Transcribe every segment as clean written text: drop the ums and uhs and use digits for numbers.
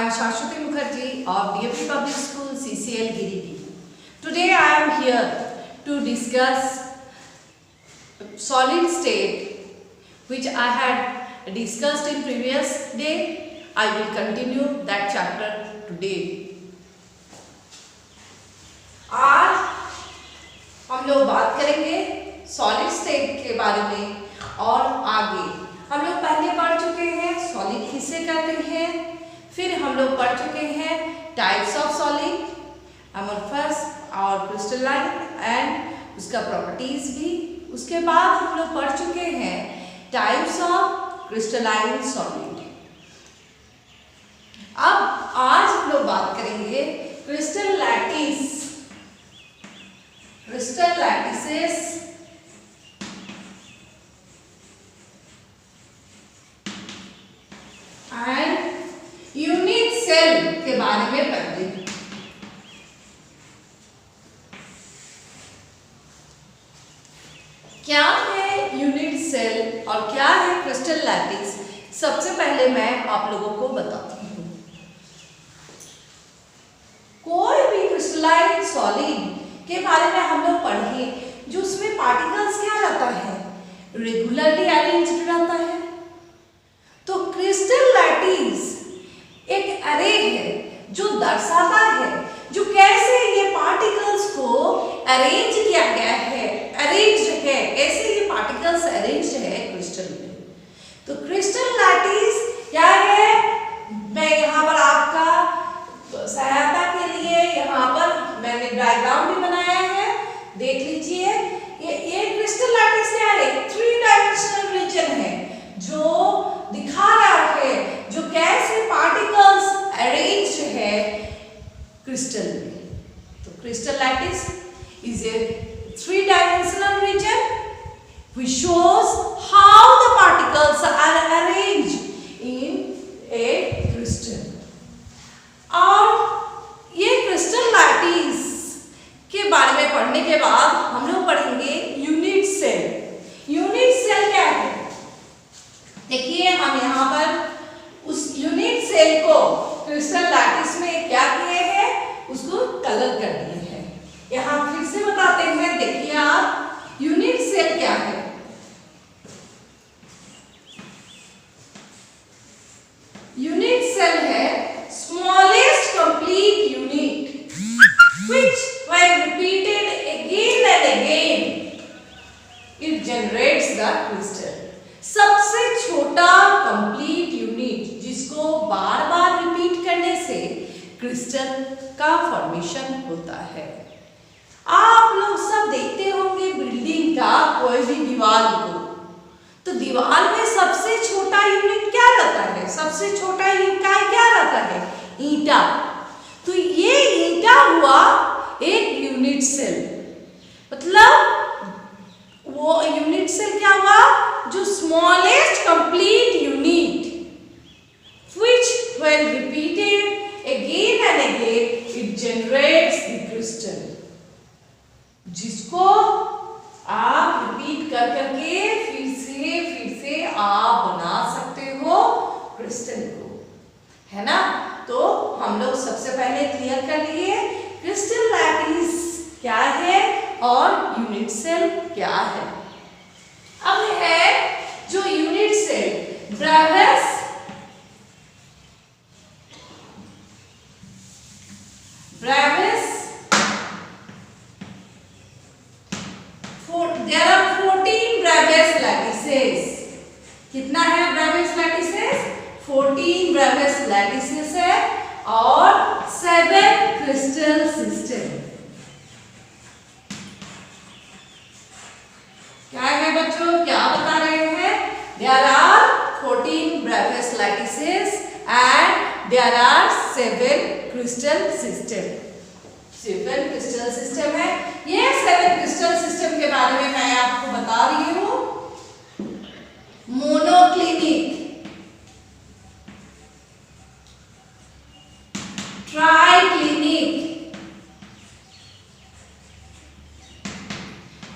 am Shashwati Mukherjee of DAP Public School CCL Giridih. Today I am here to discuss solid state which I had discussed in previous day. I will continue that chapter today. आज हम लोग बात करेंगे solid state के बारे में और आगे हम लोग पहले पढ़ चुके हैं सॉलिड किसे कहते हैं, फिर हम लोग पढ़ चुके हैं टाइप्स ऑफ सॉलिड, अमोर्फस और क्रिस्टलाइन एंड उसका प्रॉपर्टीज भी। उसके बाद हम लोग पढ़ चुके हैं टाइप्स ऑफ क्रिस्टलाइन सॉलिड। अब आज हम लोग बात करेंगे crystal lattice, crystal lattices and unit cell के बारे में पढ़ेंगे। क्या है यूनिट सेल और क्या है क्रिस्टल लैटिस, सबसे पहले मैं आप लोगों को बताती हूँ। कोई भी क्रिस्टलाइन सॉलिड के बारे में हम लोग पढ़े जो उसमें पार्टिकल्स क्या रहता है, रेगुलरली अरेंज्ड रहता है। तो क्रिस्टल लैटिस एक अरे है जो दर्शाता है जो कैसे ये पार्टिकल्स को अरेंज किया गया है, अरेंज्ड है, कैसे ये पार्टिकल्स अरेंज्ड है क्रिस्टल में। तो क्रिस्टल लैटिस क्या है, मैं यहाँ पर आपका सहायता के लिए यहाँ पर मैंने डायग्राम भी बनाया है, देख लीजिए। ये क्रिस्टल लैटिस क्या है, 3 डायमेंशनल रीजन है जो दिखा रहा है जो कैसे पार्टिकल्स अरेंज्ड है क्रिस्टल में। तो crystal lattice is a 3 dimensional region which shows how the particles are arranged in a crystal। और ये क्रिस्टल लैटिस के बारे में पढ़ने के बाद हम लोग पढ़ेंगे यूनिट सेल। यूनिट सेल क्या है, देखिए हम यहाँ पर उस यूनिट सेल को क्रिस्टल लैटिस में क्या किए हैं, उसको कलर कर दिए हैं। यहाँ फिर से बताते हैं, देखिए आप यूनिट सेल क्या है। यूनिट सेल है smallest complete unit which when repeated again and again it generates the crystal। सबसे छोटा कंप्लीट यूनिट जिसको बार बार रिपीट करने से क्रिस्टल का फॉर्मेशन होता है। आप लोग सब देखते होंगे बिल्डिंग का कोई भी दीवार को, तो दीवार में सबसे छोटा यूनिट क्या रहता है, सबसे छोटा इकाई क्या रहता है, ईंटा। तो ये ईंटा हुआ एक यूनिट सेल, मतलब वो यूनिट सेल क्या हुआ, जो smallest complete unit which when repeated again and again it generates the crystal। जिसको आप रिपीट कर करके फिर से आप बना सकते हो क्रिस्टल को, है ना। तो हम लोग सबसे पहले क्लियर कर लिए क्रिस्टल लैटिस क्या है और यूनिट सेल क्या है। अब है जो unit cell Bravais, there are 14 Bravais lattices. कितना है ब्रेविस लैटिसेस, 14 ब्रेविस लैटिसेस है और 7 क्रिस्टल सिस्टम। क्या है बच्चों, क्या बता रहे हैं, there are 14 Bravais lattices and there are 7 crystal system. 7 crystal system है। ये 7 क्रिस्टल सिस्टम के बारे में मैं आपको बता रही हूँ। Monoclinic, triclinic,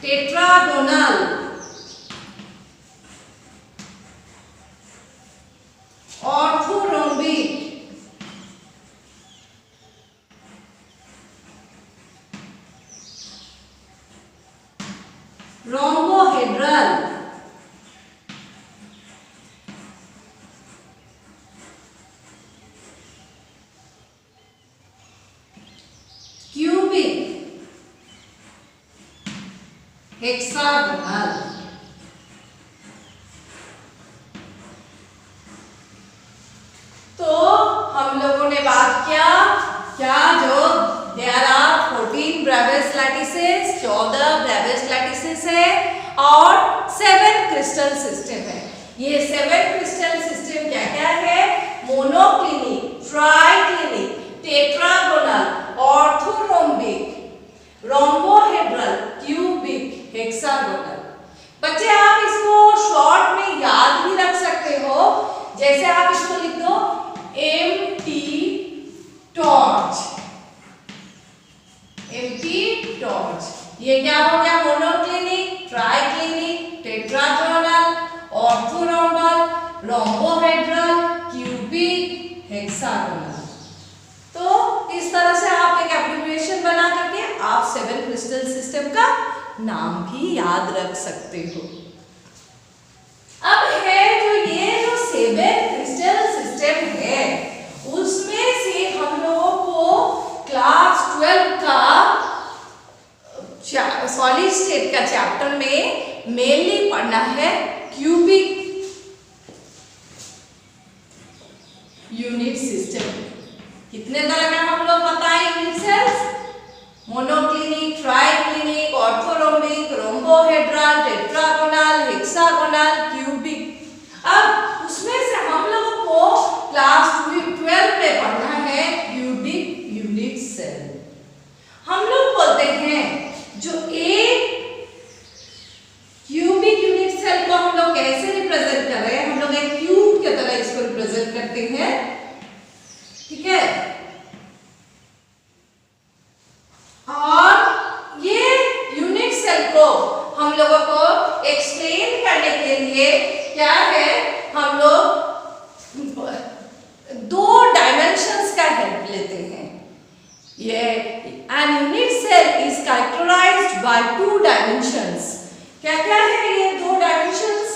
tetragonal, orthorhombic, rhombohedral, cubic, hexagonal. तो हम लोगों ने बात किया क्या, जो there are 14 Bravais lattices, 14 Bravais lattices है और 7 क्रिस्टल सिस्टम है। ये 7 क्रिस्टल सिस्टम क्या क्या है? Monoclinic, triclinic, tetragonal, orthorhombic, rhombohedral, cubic, hexagonal. बच्चे आप इसको शॉर्ट में याद भी रख सकते हो, जैसे आप इसको लिख दो एम्प्टी टॉर्च, एम्प्टी टॉर्च। ये क्या हो गया? Monoclinic, triclinic, tetragonal, orthorhombic, rhombohedral, cubic, hexagonal. तो इस तरह से आप एक एब्रिविएशन बना करके आप 7 क्रिस्टल सिस्टम का नाम भी याद रख सकते हो। अब है जो ये जो 7 क्रिस्टल सिस्टम है, उसमें से हम लोगों को क्लास 12 का सॉलिड स्टेट का चैप्टर में मेनली पढ़ना है क्यूबिक यूनिट सिस्टम। कितने तरह का हम लोग बताएं unit cells? Monoclinic, triclinic, orthorhombic, rhombohedral, tetragonal, hexagonal, cubic. अब उसमें से हम लोगों को क्लास 12 में पढ़ना है क्यूबिक यूनिट सेल। हम लोग बोलते हैं जो एक क्यूबिक यूनिट सेल को हम लोग कैसे रिप्रेजेंट कर रहे हैं? हम लोग एक क्यूब की तरह इसको रिप्रेजेंट करते हैं, ठीक है। और ये यूनिट सेल को हम लोगों को एक्सप्लेन करने के लिए क्या है, हम लोग 2 डायमेंशंस का हेल्प लेते हैं। ये an unit cell is characterised by 2 dimensions. क्या क्या है ये 2 dimensions?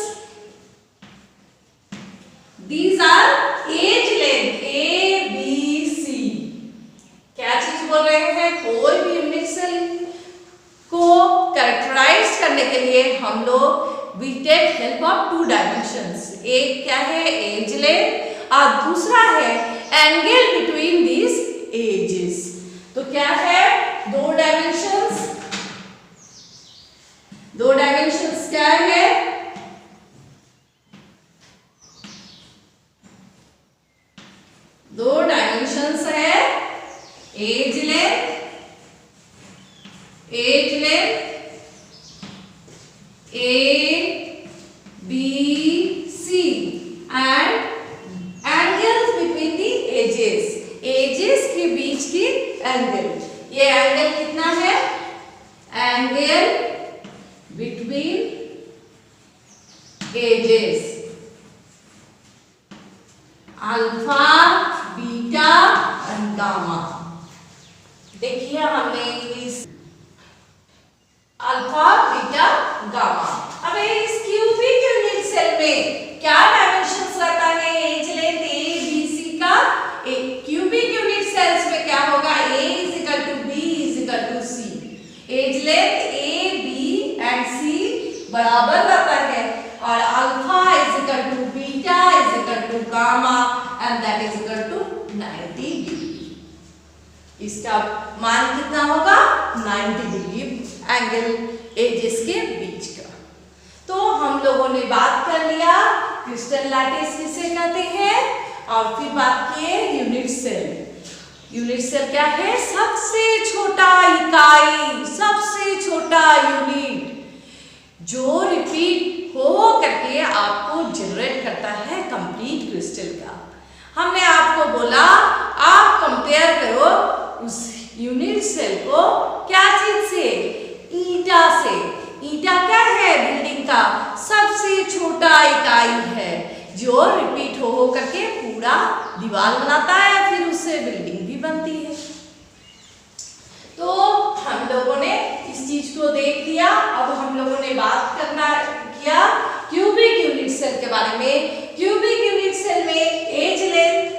These are edge length, A, B, C। क्या चीज बोल रहे हैं? कोई भी यूनिट सेल को कैरेक्टराइज करने के लिए हम लोग we take help of 2 dimensions। एक क्या है? एज लेंथ, और दूसरा है एंगल बिटवीन these edges। तो क्या है? 2 डायमेंशंस। 2 डायमेंशंस क्या है? दो डायमेंशंस है edge length, A, B, C and angles between the edges, edges के बीच की एंगल। ये एंगल कितना है? Angle between axes, alpha, beta and gamma. देखिए हमने इस अल्फा, बीटा, गामा। अब इस क्यूबिक यूनिट सेल में क्या डायमेंशंस रहता है? Edge length A, B, C का। क्यूबिक यूनिट सेल्स में क्या होगा? A = B = C। Edge length A, B and C बराबर रहता है, और alpha = beta = gamma and that = 90 degree. इसका मान कितना होगा? 90 डिग्री एंगल एजेस के बीच का। तो हम लोगों ने बात कर लिया क्रिस्टल लैटिस किसे कहते हैं, और फिर बात किए यूनिट सेल। यूनिट सेल क्या है? सबसे छोटा इकाई, सबसे छोटा यूनिट जो रिपीट हो करके आपको जनरेट करता है कंप्लीट क्रिस्टल का। हमने आपको बोला आप कंपेयर करो उस यूनिट सेल को क्या चीज से? ईंटा से। ईंटा क्या है? बिल्डिंग का सबसे छोटा इकाई है जो रिपीट हो करके पूरा दीवार बनाता है, फिर उससे बिल्डिंग भी बनती है। तो हम लोगों ने इस चीज को देख लिया। अब हम लोगों ने बात करना किया क्यूबिक यूनिट सेल के बारे में। क्यूबिक यूनिट सेल में as length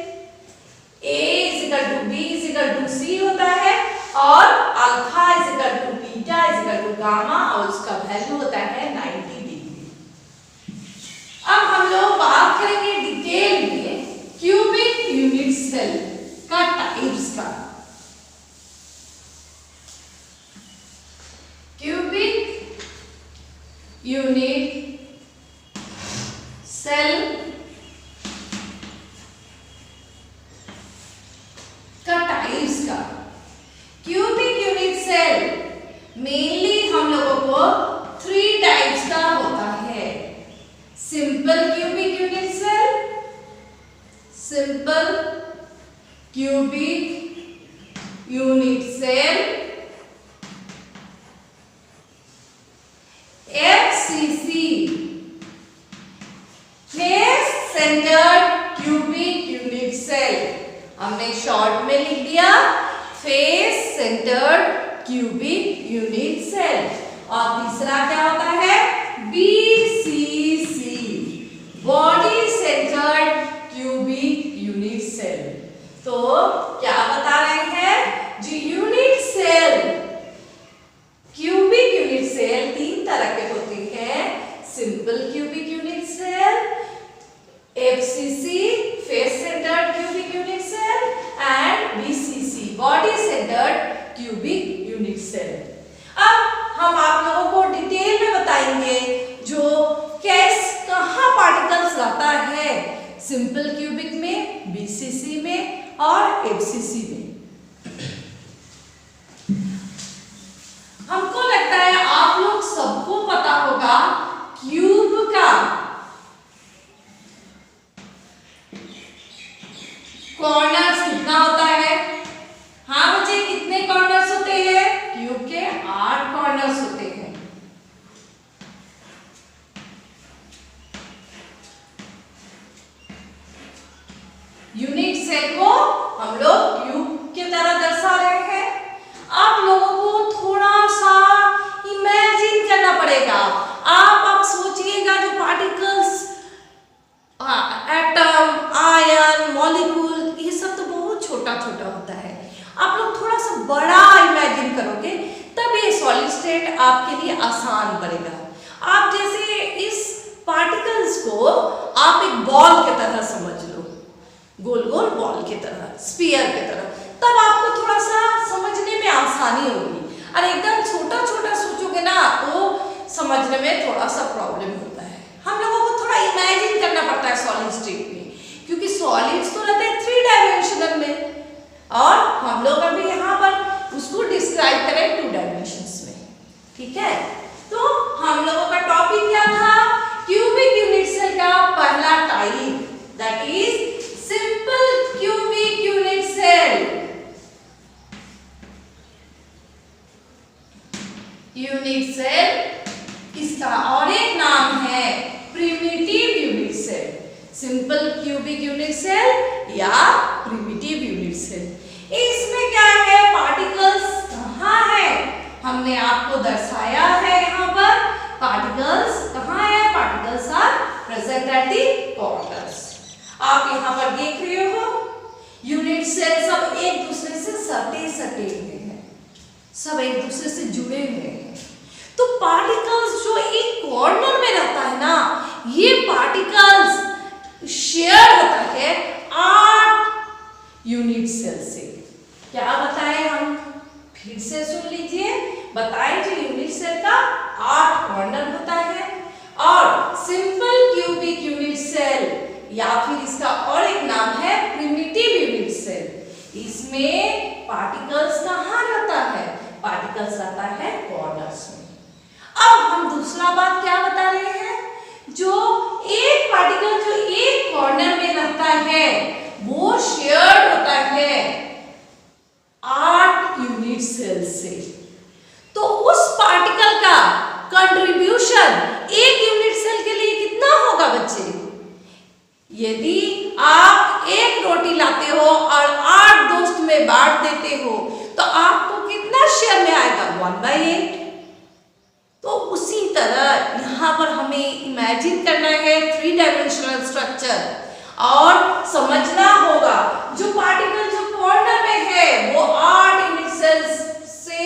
A = B = C होता है और अल्फा = बीटा = गामा और उसका वैल्यू होता है 90 डिग्री। अब हम लोग बात करेंगे डिटेल में क्यूबिक यूनिट सेल का टाइप्स का। क्यूबिक यूनिट सेल का टाइप्स का। क्यूबिक यूनिट सेल मेनली हम लोगों को 3 टाइप्स का होता है। Simple cubic unit cell, simple cubic unit cell, FCC face centred cubic unit cell, हमने शॉर्ट में लिख दिया face centred cubic unit cell. और तीसरा क्या होता है BCC body centred cubic unit cell. तो क्या बता रहे हैं जो unit cell cubic unit cell 3 तरह के होते हैं। Simple cubic unit cell, FCC face centred cubic unit cell and BCC body centred cubic unit cell. अब हम आप लोगों को डिटेल में बताएंगे जो कहाँ पार्टिकल्स रहता है सिंपल क्यूबिक में, BCC में और FCC में। हमको लगता है आप लोग सबको पता होगा क्यूब का कॉर्नर्स कितना होता है। हाँ बच्चे, कितने कॉर्नर्स होते हैं क्यूब के? 8 कॉर्नर्स होते हैं। यूनिट सेल को हम लोग क्यूब की तरह दर्शा रहे हैं। आप लोगों को थोड़ा सा इमेजिन करना पड़ेगा। आप सोचिएगा जो पार्टिकल्स, एटम, आयन, मॉलिक्यूल, ये सब तो बहुत छोटा छोटा होता है। आप लोग थोड़ा सा बड़ा इमेजिन करोगे तब ये सॉलिड स्टेट आपके लिए आसान बनेगा। आप जैसे इस पार्टिकल्स को आप एक बॉल की तरह समझ लो, गोल गोल बॉल की तरह, स्फीयर की तरह, तब आपको थोड़ा सा समझने में आसानी होगी। और एकदम छोटा छोटा सोचोगे ना तो समझने में थोड़ा सा प्रॉब्लम होता है। हम लोगों को थोड़ा इमेजिन करना पड़ता है सॉलिड स्टेट में, क्योंकि सॉलिड्स तो रहते हैं 3 डायमेंशनल में और हम लोग अभी यहाँ पर उसको डिस्क्राइब करें 2 डायमेंशंस में। ठीक है, तो हम लोगों का टॉपिक क्या था? क्यूबिक यूनिट सेल का पहला type, that is simple cubic unit cell. Unit cell इसका और एक नाम है primitive unit cell. Simple cubic unit cell या प्रिमिटिव यूनिट सेल। इसमें क्या है, पार्टिकल्स कहाँ है? हमने आपको दर्शाया है यहाँ पर पार्टिकल्स कहाँ है। Particles are present at the corners. आप यहाँ पर देख रहे हो यूनिट सेल सब एक दूसरे से सटे सटे हुए हैं, सब एक दूसरे से जुड़े हुए हैं। तो पार्टिकल्स जो एक कॉर्नर में रहता है ना, ये पार्टिकल्स शेयर होता है 8 यूनिट सेल से। क्या बताएं हम? फिर से सुन लीजिए। बताएं जो यूनिट सेल का 8 कॉर्नर होता है और सिंपल क्यूबिक यूनिट सेल या फिर इसका और एक नाम है प्रिमिटिव यूनिट सेल। इसमें पार्टिकल्स कहाँ रहता है? पार्टिकल्स रहता है कॉर्नर्स में। अब हम दूसरा बात क्या बता रहे हैं, जो एक पार्टिकल जो एक कॉर्नर में रहता है वो शेयर्ड होता है 8 यूनिट सेल से। तो उस पार्टिकल का कंट्रीब्यूशन एक यूनिट सेल के लिए कितना होगा बच्चे? यदि आप एक रोटी लाते हो और 8 दोस्त में बांट देते हो तो आपको कितना शेयर में आएगा? 1/8। हमें इमेजिन करना है 3 डायमेंशनल स्ट्रक्चर और समझना होगा जो पार्टिकल जो कॉर्नर में है वो 8 यूनिट सेल्स से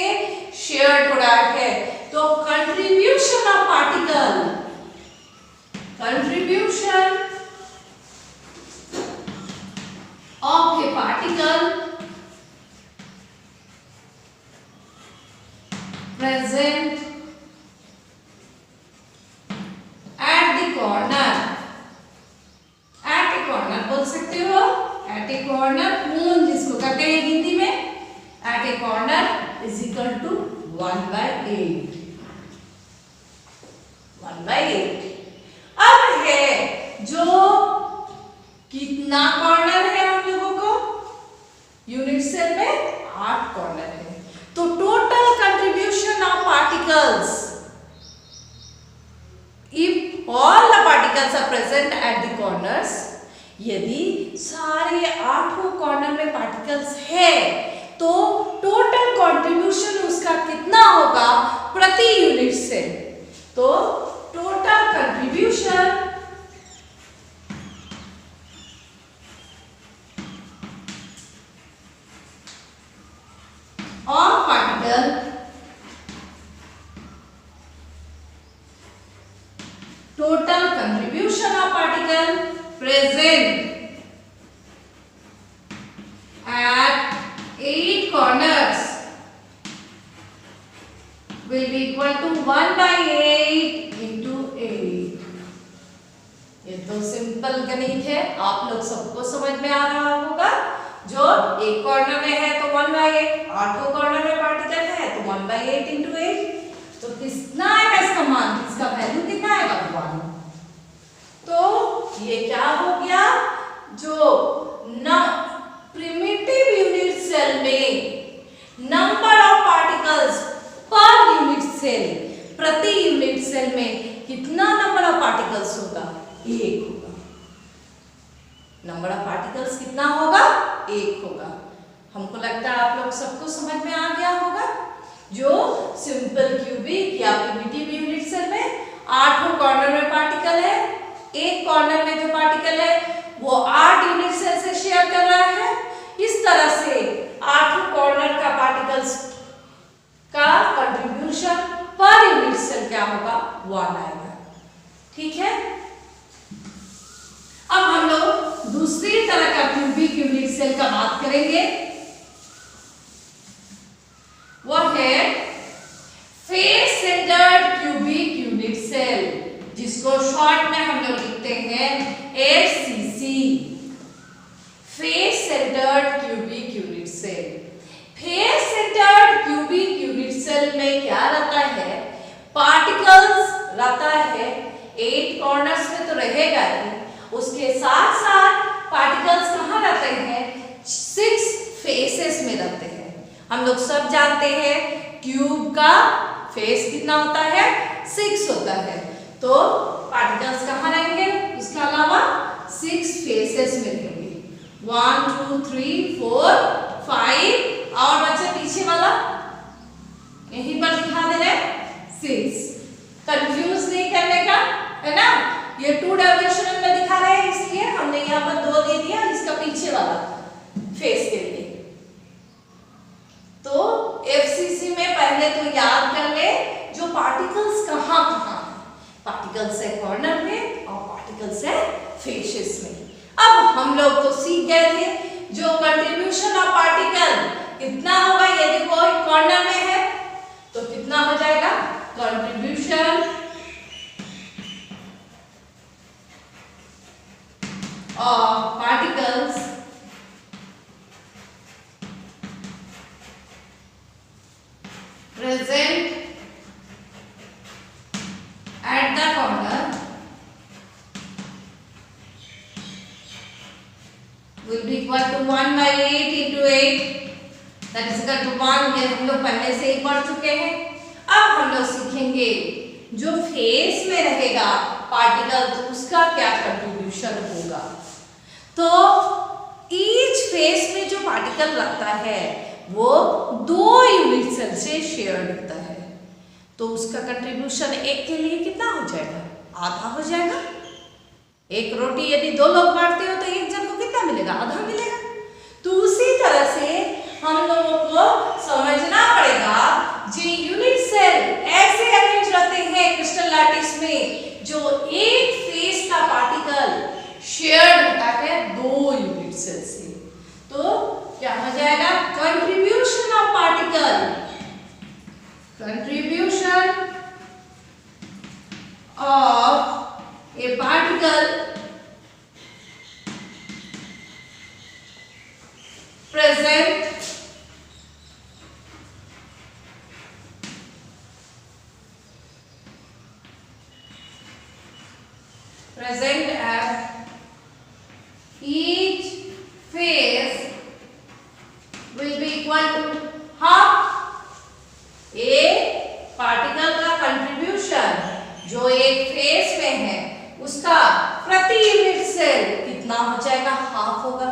शेयर्ड हो रहा है। तो contribution of particle, contribution of A particle present at the corner, at a corner बोल सकते हो, at a corner कोण जिसको कहते हैं हिंदी में, at a corner is equal to 1/8, 1/8। अब है जो कितना कॉर्नर है हम लोगों को, यूनिट सेल में 8 कॉर्नर है। तो total contribution of particles, if all the particles are present at the corners, यदि सारे 8 कॉर्नर में पार्टिकल्स है तो टोटल कंट्रीब्यूशन उसका कितना होगा प्रति यूनिट सेल। तो total contribution of particle total contribution of particle present at 8 corners will be equal to 1/8 into 8। ये तो सिंपल गणित है, आप लोग सबको समझ में आ रहा होगा। जो एक कॉर्नर में है तो 1/8, 8 कॉर्नर में पार्टिकल है तो 1/8 into 8। तो कितना आएगा इसका मान, इसका वैल्यू कितना आएगा 1। तो ये क्या हो गया, जो प्रिमिटिव यूनिट सेल में number of particles per unit cell, प्रति यूनिट सेल में कितना नंबर ऑफ पार्टिकल्स होगा, 1 होगा। नंबर ऑफ पार्टिकल्स कितना होगा, 1 होगा। हमको लगता है आप लोग सबको समझ में आ गया होगा। जो सिंपल क्यूबिक या प्रिमिटिव यूनिट सेल में 8 कॉर्नर में पार्टिकल है, एक कॉर्नर में जो पार्टिकल है वो 8 यूनिट सेल से शेयर कर रहा है। इस तरह से 8 कॉर्नर का पार्टिकल्स का कंट्रीब्यूशन पर यूनिट सेल क्या होगा, 1 आएगा। ठीक है, अब हम लोग दूसरी तरह का क्यूबिक यूनिट सेल का बात करेंगे, वह है face centred cubic unit cell, जिसको शॉर्ट में हम लोग लिखते हैं FCC, face centred cubic unit cell. Face centred cubic unit cell में क्या रहता है, पार्टिकल्स रहता है 8 कॉर्नर्स में तो रहेगा ही, उसके साथ साथ पार्टिकल्स कहाँ रहते हैं, 6 फेसेस में रहते हैं। हम लोग सब जानते हैं क्यूब का फेस कितना होता है, 6 होता है। तो पार्टिकल्स कहाँ रहेंगे, उसके अलावा 6 फेसेस में रहेंगे, 1 2 3 4 5 और बच्चे पीछे वाला यहीं पर दिखा दे रहे 6। कंफ्यूज नहीं करने का है ना, ये 2 डायमेंशनल में दिखा रहे हैं इसलिए हमने यहाँ पर 2 दे दिया इसका पीछे वाला फेस के लिए। तो FCC में पहले तो याद कर ले जो पार्टिकल्स कहाँ कहाँ, पार्टिकल्स है कॉर्नर में और पार्टिकल्स है फेसेस में। अब हम लोग तो सीख गए थे जो कंट्रीब्यूशन ऑफ पार्टिकल कितना होगा, यदि कोई कॉर्नर में है तो कितना हो जाएगा, contribution of particles present at the corner will be equal to 1/8 into 8, that is equal to 1। ये हम लोग पहले से ही पढ़ चुके हैं। अब हम लोग सीखेंगे जो फेस में रहेगा पार्टिकल तो उसका क्या कंट्रीब्यूशन होगा। तो ईच फेस में जो पार्टिकल रहता है वो 2 यूनिट सेल से शेयर्ड होता है, तो उसका कंट्रीब्यूशन 1 के लिए कितना हो जाएगा, आधा हो जाएगा। एक रोटी यदि 2 लोग बांटते हो तो एक जन को कितना मिलेगा? आधा मिलेगा। तो उसी तरह से हम लोगों को समझना पड़ेगा जो यूनिट सेल ऐसे अरेंज रहते हैं क्रिस्टल लैटिस में जो एक फेस का पार्टिकल शेयर्ड होता है 2 यूनिट सेल से। तो क्या हो जाएगा? Contribution of particle, contribution of A particle present at each phase will be equal to half। एक पार्टिकल का कंट्रीब्यूशन जो एक फेस में है उसका प्रति यूनिट सेल कितना हो जाएगा? हाफ होगा।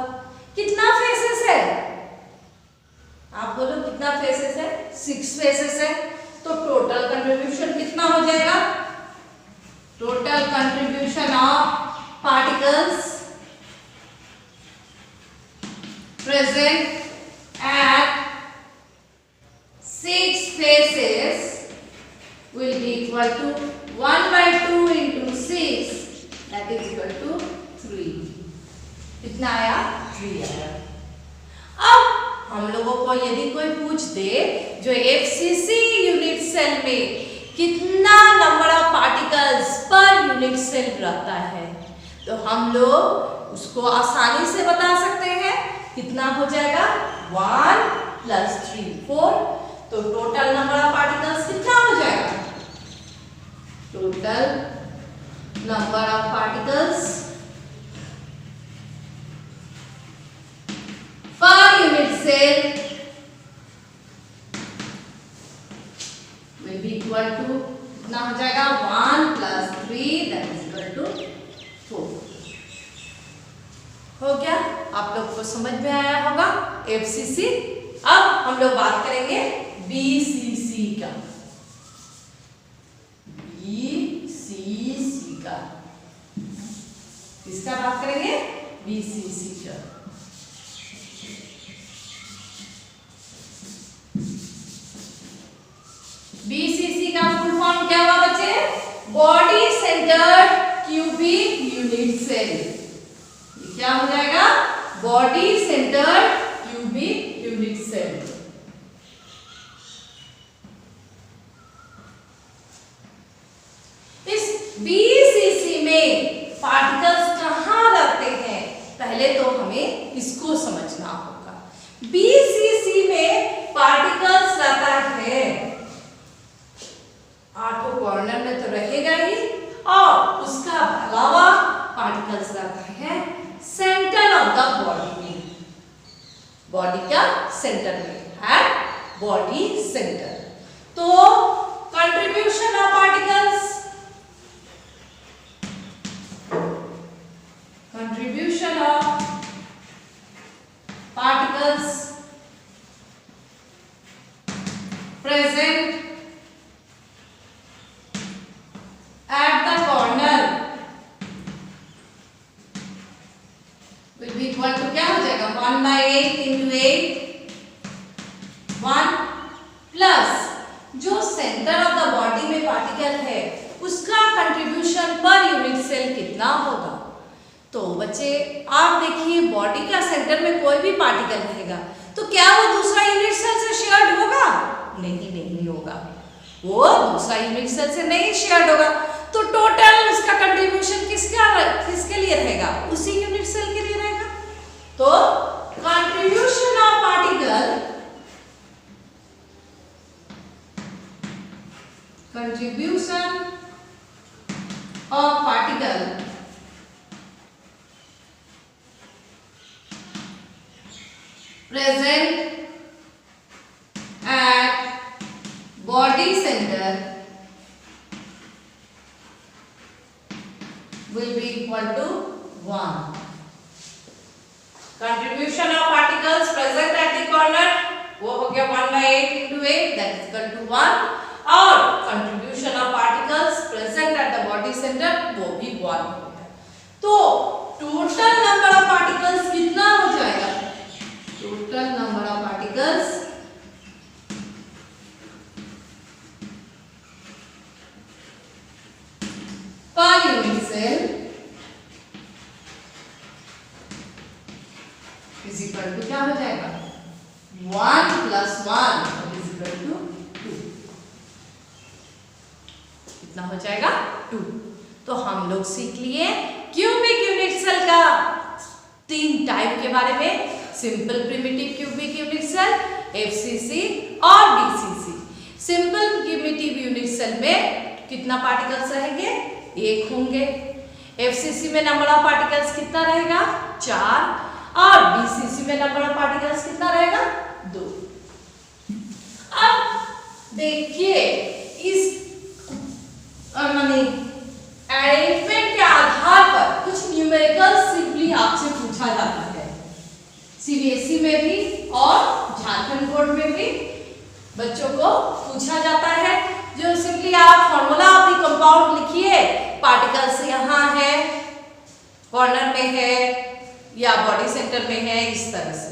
कितना फेसेस है? आप बोलो कितना फेसेस है? 6 फेसेस है। तो टोटल कंट्रीब्यूशन कितना हो जाएगा? Total contribution of particles present at 6 faces will be equal to 1/2 into 6, that is equal to 3। कितना आया? 3 आया। अब हम लोगों को यदि कोई पूछ दे जो FCC यूनिट सेल में कितना number of particles per unit cell रहता है तो हम लोग उसको आसानी से बता सकते हैं। कितना हो जाएगा? 1 + 3 4। तो टोटल नंबर ऑफ पार्टिकल्स कितना हो जाएगा? Total number of particles per unit cell will be equal to कितना हो जाएगा? 1 + 3 that is equal to 4। हो गया? आप लोग को समझ में आया होगा FCC। अब हम लोग बात करेंगे BCC का। BCC का किसका बात करेंगे? BCC का। BCC का फुल फॉर्म क्या हुआ बच्चे? Body centred cubic unit cell. ये क्या हो जाएगा? Body centred cubic unit cell. इस BCC में पार्टिकल्स कहाँ रहते हैं पहले तो हमें इसको समझना होगा। BCC में पार्टिकल्स रहता है 8 कॉर्नर में तो रहेगा ही और उसका अलावा पार्टिकल्स रहता है सेंटर ऑफ द बॉडी में। बॉडी का सेंटर में है बॉडी सेंटर। तो contribution of particles, contribution of particles present at the corner will be equal to क्या हो जाएगा? 1/8 into 8 1 प्लस जो सेंटर ऑफ द बॉडी में पार्टिकल है उसका कंट्रीब्यूशन पर यूनिट सेल कितना होगा? तो बच्चे आप देखिए बॉडी का सेंटर में कोई भी पार्टिकल रहेगा तो क्या वो दूसरा यूनिट सेल से शेयर्ड होगा? नहीं होगा। वो दूसरा यूनिट सेल से नहीं शेयर्ड होगा। तो टोटल उसका कंट्रीब्यूशन किसके लिए रहेगा? उसी यूनिट सेल के लिए रहेगा। तो contribution of particle, contribution of particle present at body center will be equal to 1। Contribution of particles present at the corner वो हो गया 1/8 into 8 that is equal to 1 और contribution of particles present at the body center cell is equal to क्या हो जाएगा 1 + 1 is equal to 2। कितना हो जाएगा 2। तो हम लोग सीख लिए क्यूबिक यूनिट सेल का 3 टाइप के बारे में, simple primitive cubic unit cell, FCC और BCC. Simple primitive unit cell में कितना पार्टिकल्स रहेंगे 1 होंगे। एफसीसी में नंबर ऑफ पार्टिकल्स कितना रहेगा 4 और बीसीसी में नंबर ऑफ पार्टिकल्स कितना रहेगा 2। अब देखिए इस माने अरेंजमेंट के आधार पर कुछ न्यूमेरिकल्स सिंपली आपसे पूछा जाता है, सीबीएसई में भी और झारखंड बोर्ड में भी बच्चों को पूछा जाता है। जो सिंपली आप फॉर्मूला ऑफ द कंपाउंड लिखिए, पार्टिकल्स यहाँ है, कॉर्नर में है या बॉडी सेंटर में है, इस तरह से।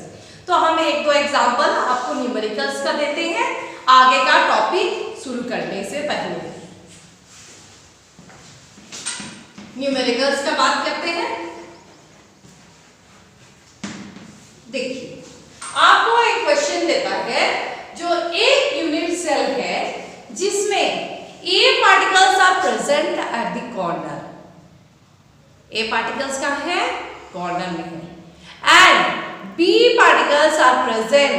तो हम 1-2 एग्जांपल आपको न्यूमेरिकल्स का देते हैं आगे का टॉपिक शुरू करने से पहले। न्यूमेरिकल्स का बात करते हैं। देखिए आपको एक क्वेश्चन देता है, जो एक यूनिट सेल है जिसमें A particles are present at the corner. A particles कहाँ है कॉर्नर में है, and B particles are present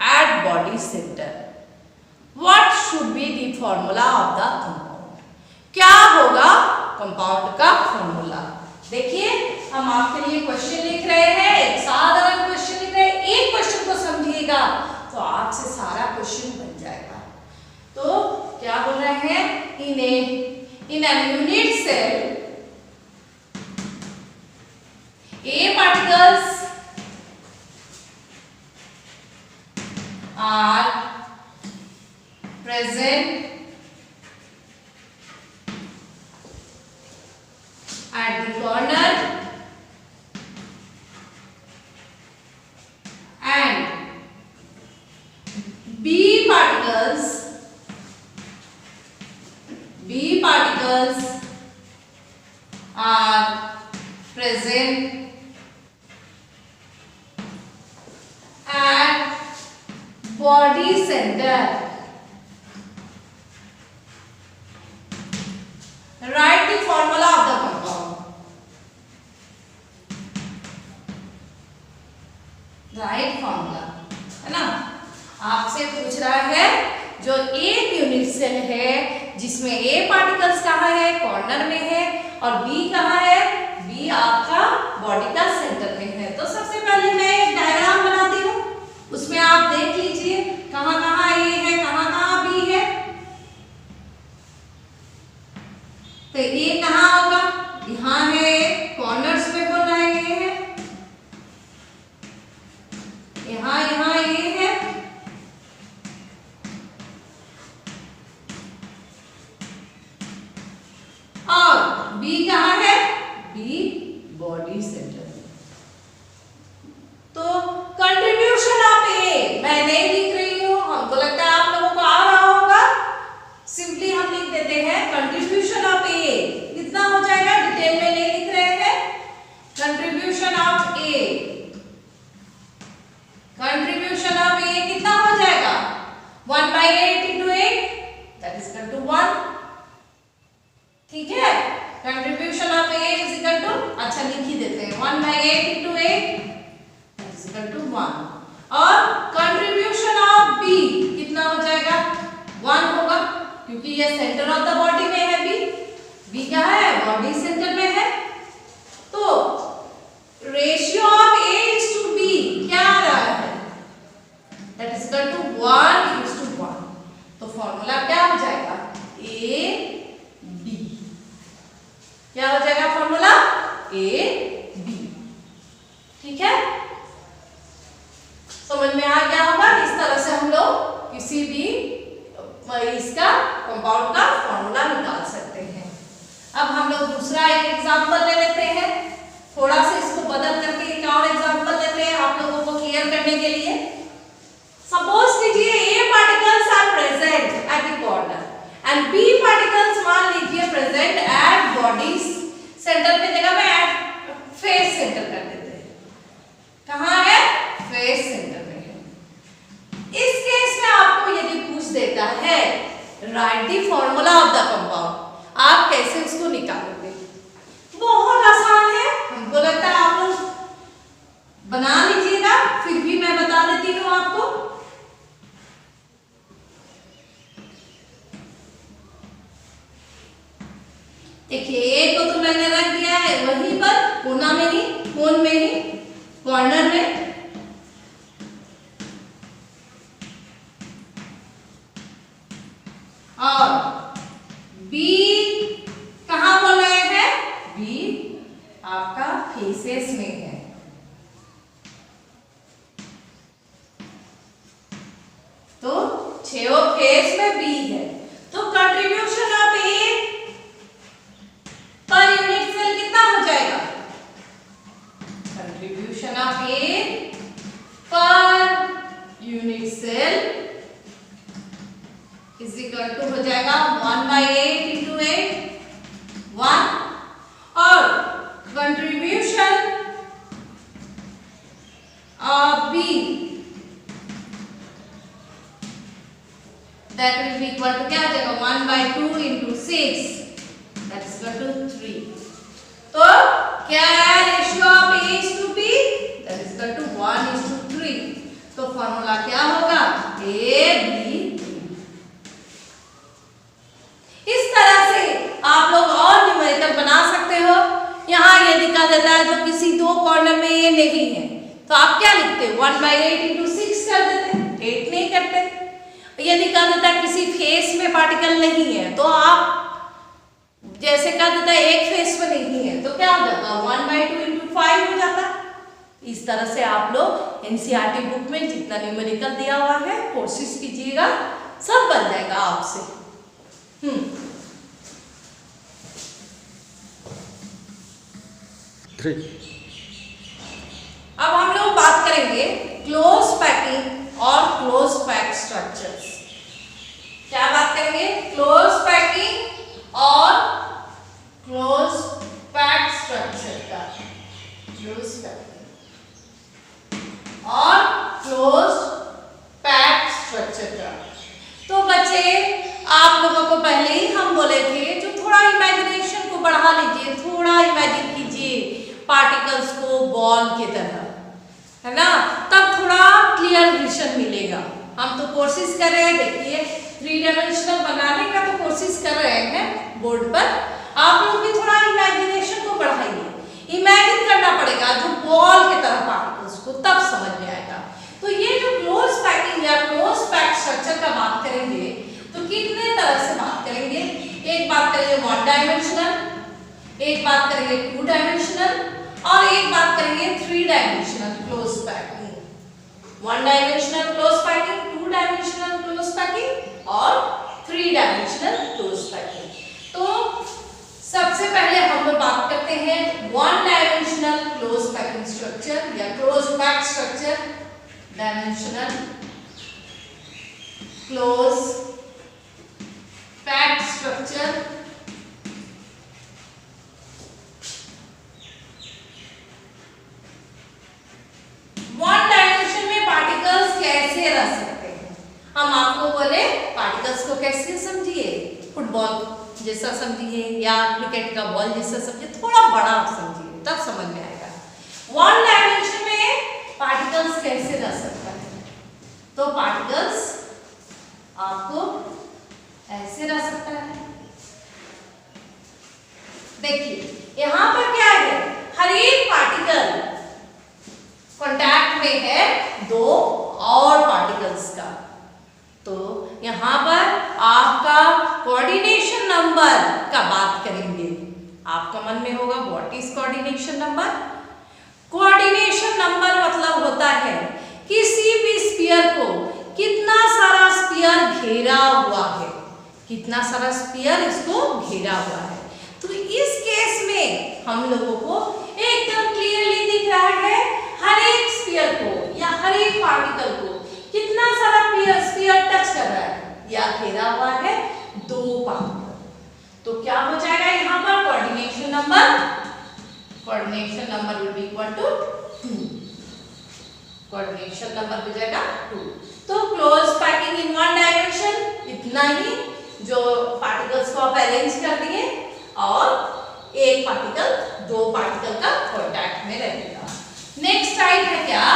at body centre. What should be the formula of the compound? क्या होगा कंपाउंड का फॉर्मूला? देखिए हम आपके लिए क्वेश्चन लिख रहे हैं, एक साधारण क्वेश्चन लिख रहे हैं। एक क्वेश्चन को समझिएगा तो आपसे सारा क्वेश्चन बन जाएगा। तो क्या बोल रहे हैं, in an unit cell A particles are present at the corner and B particles are present at body center. Write the formula of the compound. Write formula, है ना? आपसे पूछ रहा है जो एक यूनिट सेल है जिसमें A पार्टिकल्स कहाँ है कॉर्नर में है और B कहाँ है, B आपका बॉडी का सेंटर में है। तो सबसे पहले मैं एक डायग्राम बनाती हूँ, उसमें आप देख लीजिए कहाँ कहाँ A है कहाँ कहाँ B है। तो A कहाँ होगा, यहाँ है, कॉर्नर्स में बोल रहा है ये है, यहाँ यहाँ ये है, और B कहाँ है, B बॉडी सेंटर। तो कंट्रीब्यूशन ऑफ ए मैं नहीं लिख रही हूँ, हमको लगता है आप लोगों को आ रहा होगा, सिंपली हम लिख देते हैं कंट्रीब्यूशन ऑफ ए। कितना हो जाएगा, डिटेल में नहीं लिख रहे हैं। Contribution of A, contribution of A कितना हो जाएगा 1/8 into 8 that is equal to 1। ठीक है, contribution of A is equal to, अच्छा लिख ही देते हैं 1/8 into 8 that is equal to 1। और कंट्रीब्यूशन ऑफ बी कितना हो जाएगा 1 होगा, क्योंकि ये सेंटर ऑफ द बॉडी में है बी क्या है बॉडी सेंटर में है। तो ratio of A is to B क्या आ रहा है, that is equal to 1 is to 1। तो फॉर्मूला क्या हो जाएगा ए बी, क्या हो जाएगा फॉर्मूला ए बी। ठीक है, समझ में आ गया होगा। इस तरह से हम लोग किसी भी इसका कंपाउंड का फॉर्मूला निकाल सकते हैं। अब हम लोग दूसरा एक एग्जांपल ले लेते हैं, थोड़ा सा इसको बदल करके एक और एग्जांपल लेते हैं आप लोगों को क्लियर करने के लिए। सपोज कीजिए A particles are present at the corner and B particles मान लीजिए प्रेजेंट एट बॉडी सेंटर पे जगह पे फेस सेंटर कर देते हैं। कहाँ है? फेस सेंटर में है। इस केस में आपको यदि पूछ देता है right the formula of the compound, आप कैसे उसको निकालोगे? बहुत आसान है, हमको लगता है आप लोग बना लीजिएगा, फिर भी मैं बता देती हूँ आपको। देखिए एक को तो मैंने रख दिया है वहीं पर कोना में ही, कोन में ही, कॉर्नर में। और बी कहाँ बोल रहे हैं? बी आपका फेसेस में है। तो छो फेस में बी है, तो contribution of A per unit cell कितना हो जाएगा? Contribution of A per unit cell is equal to हो जाएगा 1/8 इंटू 8 1, और contribution of B that will be equal to क्या आ जाएगा? 1/2 into 6 that is equal to 3। तो क्या है ratio of A is to B? That is equal to 1:3। तो फॉर्मूला क्या होगा? A B. इस तरह से आप लोग और न्यूमेरिकल बना सकते हो। यहाँ यदि कहा देता है जो किसी दो कॉर्नर में ये नहीं है तो आप क्या लिखते हो? 1/8 इंटू 6 कर देते, 8 नहीं करते। यदि कहा देता है किसी फेस में पार्टिकल नहीं है तो आप जैसे कहा देता है एक फेस में नहीं है तो क्या हो जाता है? 1/2 इंटू 5 हो जाता। इस तरह से आप लोग एनसीईआरटी बुक में जितना न्यूमेरिकल दिया हुआ है कोशिश कीजिएगा, सब बन जाएगा आपसे। अब हम लोग बात करेंगे क्लोज पैकिंग और क्लोज पैक स्ट्रक्चर्स। क्या बात करेंगे? क्लोज पैकिंग और क्लोज पैक स्ट्रक्चर का, क्लोज पैकिंग और क्लोज पैक स्ट्रक्चर का। तो बच्चे आप लोगों को पहले ही हम बोले थे जो थोड़ा इमेजिनेशन को बढ़ा लीजिए, थोड़ा इमेजिन कीजिए पार्टिकल्स को बॉल की तरह, है ना, तब थोड़ा क्लियर विजन मिलेगा। हम तो कोशिश कर रहे हैं, देखिए 3 डायमेंशनल बनाने का तो कोशिश कर रहे हैं बोर्ड पर। आप लोग भी थोड़ा इमेजिनेशन को बढ़ाइए, इमेजिन करना पड़ेगा जो बॉल की तरह पार्टिकल्स को, तब समझ में आएगा। तो ये जो क्लोज पैकिंग या क्लोज पैक स्ट्रक्चर का बात करेंगे तो कितने तरह से बात करेंगे? एक बात करेंगे 1 डायमेंशनल, एक बात करेंगे 2 डायमेंशनल और एक बात करेंगे 3 dimensional close packing. 1 dimensional close packing, 2 dimensional close packing और 3 डायमेंशनल क्लोज पैकिंग। तो सबसे पहले हम लोग बात करते हैं 1 डायमेंशनल क्लोज पैकिंग स्ट्रक्चर या close pack structure. Dimensional close pack structure one dimension में पार्टिकल्स कैसे रह सकते हैं? हम आपको बोले पार्टिकल्स को कैसे समझिए, फुटबॉल जैसा समझिए या क्रिकेट का बॉल जैसा समझिए, थोड़ा बड़ा समझिए तब समझ में आएगा। 1 डायमेंशन में पार्टिकल्स कैसे रह सकता है? तो पार्टिकल्स आपको ऐसे रह सकता है। देखिए यहां पर क्या है, हर एक पार्टिकल कांटेक्ट में है 2 और पार्टिकल्स का। तो यहां पर आपका कोऑर्डिनेशन नंबर का बात करेंगे। आपका मन में होगा what is coordination number? Coordination number मतलब होता है किसी भी स्फीयर को कितना सारा स्फीयर घेरा हुआ है, कितना सारा स्फीयर इसको घेरा हुआ है। तो इस केस में हम लोगों को एकदम क्लियरली दिख रहा है हर एक स्फीयर को या हर एक पार्टिकल को कितना सारा स्फीयर टच कर रहा है या घेरा हुआ है 2 पार्टिकल। तो क्या हो जाएगा यहाँ पर coordination number will be equal to 2। Coordination number हो जाएगा 2। तो close packing in one direction इतना ही, जो पार्टिकल्स को आप अरेंज कर दिए और एक पार्टिकल दो पार्टिकल का कांटेक्ट में रहेगा। नेक्स्ट टाइप है क्या,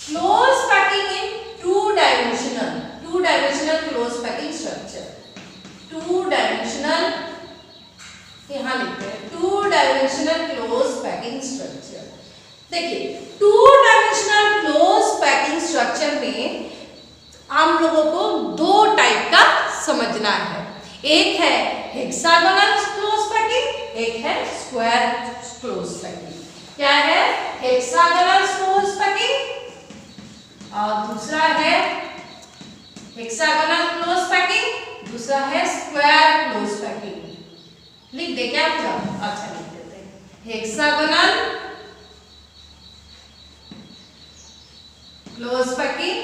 close packing in two dimensional close packing structure. Two dimensional, यहां लिखते हैं two dimensional close packing structure. देखिए two dimensional close packing structure में हम लोगों को दो टाइप का समझना है। एक है हेक्सागोनल क्लोज पैकिंग, एक है स्क्वायर क्लोज पैकिंग। क्या है, हेक्सागोनल क्लोज पैकिंग और दूसरा है हेक्सागोनल क्लोज पैकिंग, दूसरा है स्क्वायर क्लोज पैकिंग। लिख दे क्या पूरा? अच्छा लिख देते हैं हेक्सागोनल क्लोज पैकिंग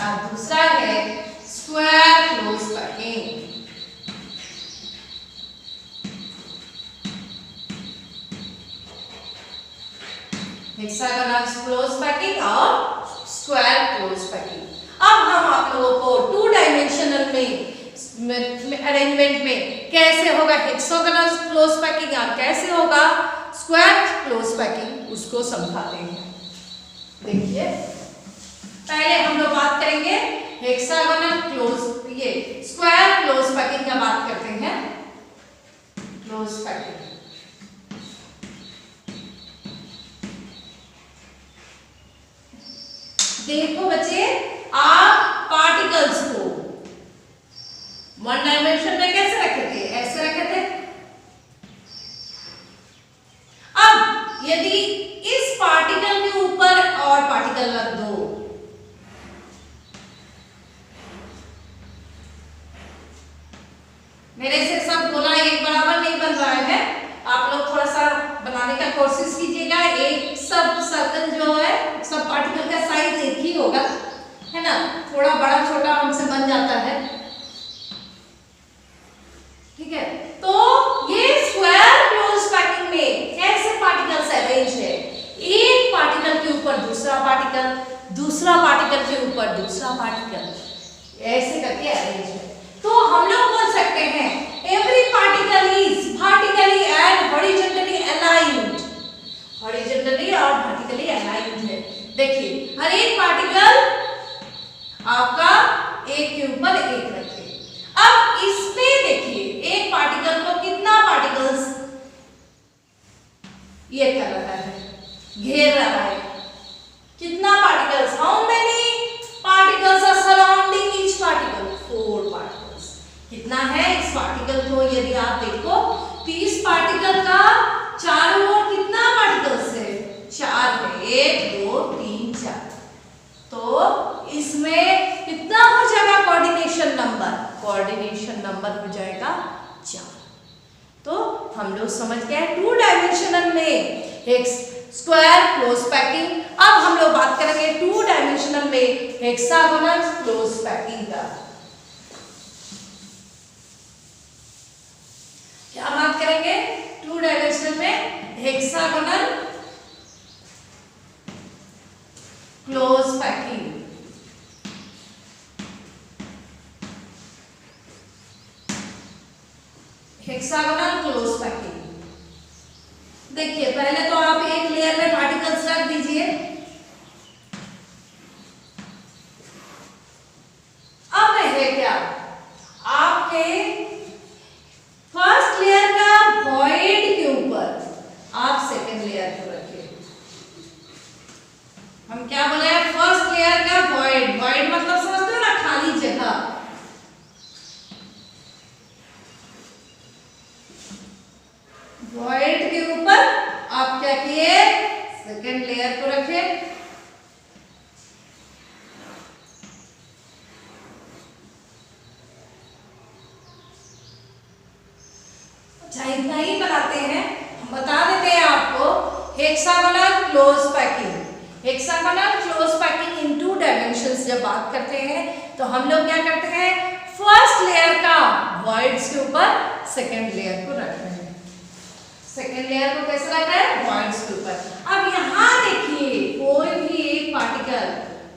और दूसरा है square close packing. Hexagonal close packing और स्क्वायर क्लोज पैकिंग। अब हम आप लोगों को टू डायमेंशनल में अरेंजमेंट में कैसे होगा हेक्सागोनल क्लोज पैकिंग और कैसे होगा स्क्वायर क्लोज पैकिंग उसको समझाते हैं। देखिए पहले हम लोग बात करेंगे हेक्सागोनल क्लोज, ये स्क्वायर क्लोज पैकिंग का बात करते हैं। क्लोज पैकिंग देखो बच्चे, आप पार्टिकल्स को वन डायमेंशन में कैसे रखे थे? ऐसे रखे थे। अब यदि इस पार्टिकल के ऊपर और पार्टिकल रख दो, मेरे से सब बोला एक बराबर नहीं बन रहा है, आप लोग थोड़ा सा बनाने का कोशिश कीजिएगा। एक सब सर्कल जो है सब पार्टिकल का साइज एक ही होगा, है ना, थोड़ा बड़ा छोटा हमसे बन जाता है, ठीक है। तो ये स्क्वायर क्लोज पैकिंग में कैसे पार्टिकल्स अरेंज है, एक पार्टिकल के ऊपर दूसरा पार्टिकल, दूसरा पार्टिकल के ऊपर दूसरा पार्टिकल, ऐसे करके अरेंज है। तो हम लोग बोल सकते हैं every particle is vertically and horizontally aligned. Horizontally और वर्टिकली अलाइन्ड है। देखिए हर एक पार्टिकल आपका एक के ऊपर एक रखिए। अब इसमें देखिए एक पार्टिकल को कितना पार्टिकल्स ये कर रहा है, घेर रहा है। कितना particles, how many particles are surrounding each particle? 4 particles. कितना है इस पार्टिकल को यदि आप देखो तो इस पार्टिकल का चारों ओर कितना पार्टिकल्स है? 4 है, 1 2 3 4। तो इसमें कितना हो जाएगा कोऑर्डिनेशन नंबर? कोऑर्डिनेशन नंबर हो जाएगा 4। तो हम लोग समझ गए टू डायमेंशनल में एक स्क्वायर क्लोज पैकिंग। अब हम लोग बात करेंगे टू डायमेंशनल में हेक्सागोनल क्लोज पैकिंग का। क्या बात करेंगे टू डायमेंशनल में hexagonal close packing. Hexagonal close packing देखिए पहले तो आप एक लेयर में पार्टिकल्स रख दीजिए। अब है क्या, आपके फर्स्ट लेयर का वॉइड के ऊपर आप सेकेंड लेयर को रखिए। हम क्या बोले, फर्स्ट लेयर का वॉइड, वॉइड मतलब समझते हो ना, खाली जगह। वॉइड के ऊपर आप क्या किए, सेकेंड लेयर को रखे। अच्छा इतना ही बनाते हैं, हम बता देते हैं आपको hexagonal close packing. Hexagonal close packing in two two dimensions जब बात करते हैं तो हम लोग क्या करते हैं, फर्स्ट लेयर का वॉइड्स के ऊपर सेकेंड लेयर को रखते हैं। सेकेंड लेयर को कैसे रखा है, वॉइड्स के ऊपर। अब यहाँ देखिए कोई भी एक पार्टिकल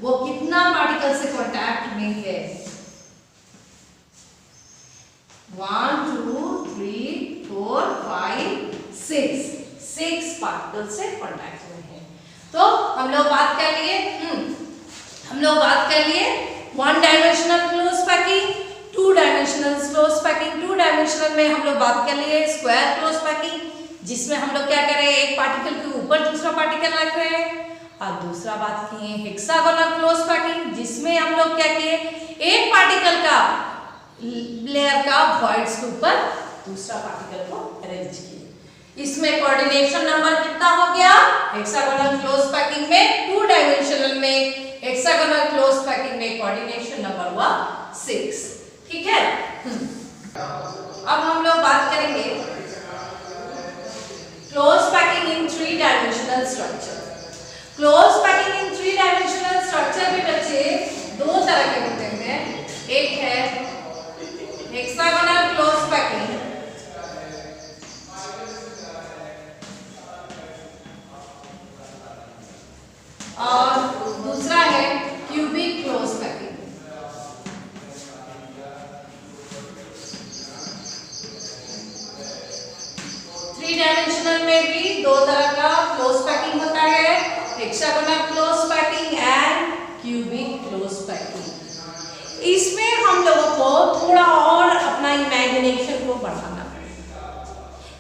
वो कितना पार्टिकल से कांटेक्ट में है, 1 2 3 4 5 6 पार्टिकल से कांटेक्ट में है। तो हम लोग बात कर लिए one dimensional close packing, to dimensional close packing. Two dimensional में हम लोग बात कर लिए स्क्वायर क्लोज पैकिंग, जिसमें हम लोग क्या कर रहे हैं, एक पार्टिकल के ऊपर दूसरा पार्टिकल रख रहे हैं। और दूसरा बात किए हेक्सागोनल क्लोज पैकिंग, जिसमें हम लोग क्या किए, एक पार्टिकल का लेयर का वॉइड्स के ऊपर दूसरा पार्टिकल को अरेंज किए। इसमें कोऑर्डिनेशन नंबर कितना हो गया, हेक्सागोनल क्लोज पैकिंग में, टू डायमेंशनल में हेक्सागोनल क्लोज पैकिंग में कोऑर्डिनेशन नंबर हुआ 6। ठीक है। अब हम लोग बात करेंगे क्लोज पैकिंग इन 3 डायमेंशनल स्ट्रक्चर। क्लोज पैकिंग इन 3 डायमेंशनल स्ट्रक्चर में बच्चे दो तरह के होते हैं। एक है हेक्सागोनल क्लोज पैकिंग और दूसरा है cubic close packing. Three dimensional में भी दो तरह का क्लोज पैकिंग होता है, hexagonal close packing and cubic close packing. इसमें हम लोगों को थोड़ा और अपना इमेजिनेशन को बढ़ाना पड़ेगा।